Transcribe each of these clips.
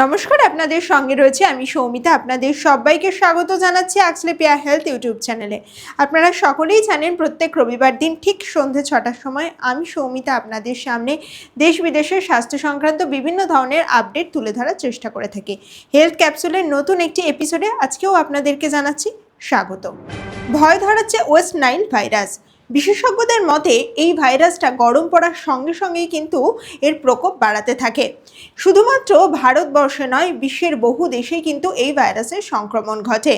নমস্কার, আপনাদের সঙ্গে রয়েছে আমি সৌমিতা। আপনাদের সবাইকে স্বাগত জানাচ্ছি আকসলেপিয়া হেলথ ইউটিউব চ্যানেলে। আপনারা সকলেই জানেন প্রত্যেক রবিবার দিন ঠিক সন্ধ্যে ৬টার সময় আমি সৌমিতা আপনাদের সামনে দেশ বিদেশের স্বাস্থ্য সংক্রান্ত বিভিন্ন ধরনের আপডেট তুলে ধরার চেষ্টা করে থাকি। হেলথ ক্যাপসুলের নতুন একটি এপিসোডে আজকেও আপনাদেরকে জানাচ্ছি স্বাগত। ভয় ধরাচ্ছে ওয়েস্ট নাইল ভাইরাস। বিশেষজ্ঞদের মতে এই ভাইরাসটা গরম পড়ার সঙ্গে সঙ্গেই কিন্তু এর প্রকোপ বাড়াতে থাকে। শুধুমাত্র ভারতবর্ষে নয়, বিশ্বের বহু দেশেই কিন্তু এই ভাইরাসের সংক্রমণ ঘটে।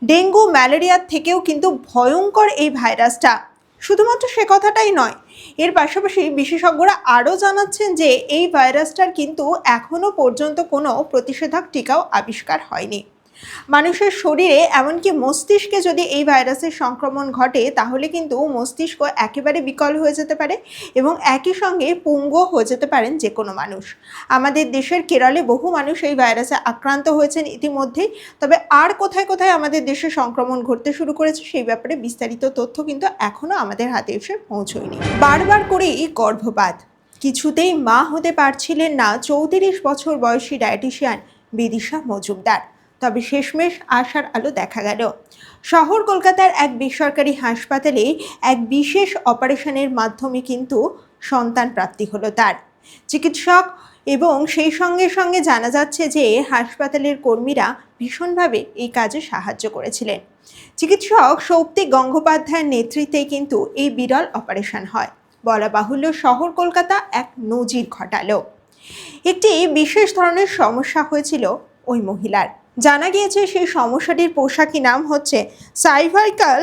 ডেঙ্গু ম্যালেরিয়ার থেকেও কিন্তু ভয়ঙ্কর এই ভাইরাসটা। শুধুমাত্র সে কথাটাই নয়, এর পাশাপাশি বিশেষজ্ঞরা আরও জানাচ্ছেন যে এই ভাইরাসটার কিন্তু এখনও পর্যন্ত কোনো প্রতিষেধক টিকাও আবিষ্কার হয়নি। মানুষের শরীরে এমনকি মস্তিষ্কে যদি এই ভাইরাসের সংক্রমণ ঘটে তাহলে কিন্তু মস্তিষ্ক একেবারে বিকল হয়ে যেতে পারে এবং একই সঙ্গে পঙ্গু হয়ে যেতে পারেন যে কোনো মানুষ। আমাদের দেশের কেরলে বহু মানুষ এই ভাইরাসে আক্রান্ত হয়েছেন ইতিমধ্যেই। তবে আর কোথায় কোথায় আমাদের দেশে সংক্রমণ ঘটতে শুরু করেছে সেই ব্যাপারে বিস্তারিত তথ্য কিন্তু এখনও আমাদের হাতে এসে পৌঁছয়নি। বারবার করেই গর্ভপাত, কিছুতেই মা হতে পারছিলেন না ৩৪ বছর বয়সী ডায়েটিশিয়ান বিদিশা মজুমদার। তবে শেষমেশ আশার আলো দেখা গেল। শহর কলকাতার এক বেসরকারি হাসপাতালে এক বিশেষ অপারেশনের মাধ্যমে কিন্তু সন্তান প্রাপ্তি হলো তার। চিকিৎসক এবং সেই সঙ্গে সঙ্গে জানা যাচ্ছে যে হাসপাতালের কর্মীরা ভীষণভাবে এই কাজে সাহায্য করেছিলেন। চিকিৎসক সৌপ্তিক গঙ্গোপাধ্যায়ের নেতৃত্বে কিন্তু এই বিরল অপারেশন হয়। বলা বাহুল্য, শহর কলকাতা এক নজির ঘটালো। একটি বিশেষ ধরনের সমস্যা হয়েছিল ওই মহিলার। জানা গিয়েছে সেই সমস্যাটির পোশাকি নাম হচ্ছে সার্ভাইকাল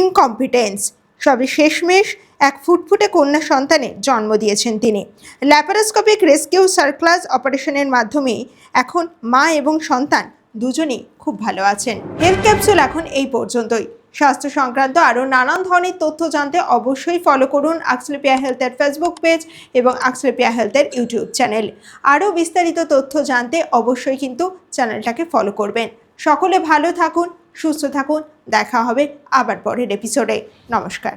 ইনকম্পিটেন্স। সবে শেষমেশ এক ফুটফুটে কন্যা সন্তানের জন্ম দিয়েছেন তিনি। ল্যাপারোস্কোপিক রেস্কিউ সার্ক্লাস অপারেশনের মাধ্যমে এখন মা এবং সন্তান দুজনেই খুব ভালো আছেন। হেলথ ক্যাপসুল এখন এই পর্যন্তই। স্বাস্থ্য সংক্রান্ত আরও নানান ধরনের তথ্য জানতে অবশ্যই ফলো করুন আকসলেপিয়া হেলথের ফেসবুক পেজ এবং আকসলেপিয়া হেলথের ইউটিউব চ্যানেল। আরও বিস্তারিত তথ্য জানতে অবশ্যই কিন্তু চ্যানেলটাকে ফলো করবেন। সকলে ভালো থাকুন, সুস্থ থাকুন। দেখা হবে আবার পরের এপিসোডে। নমস্কার।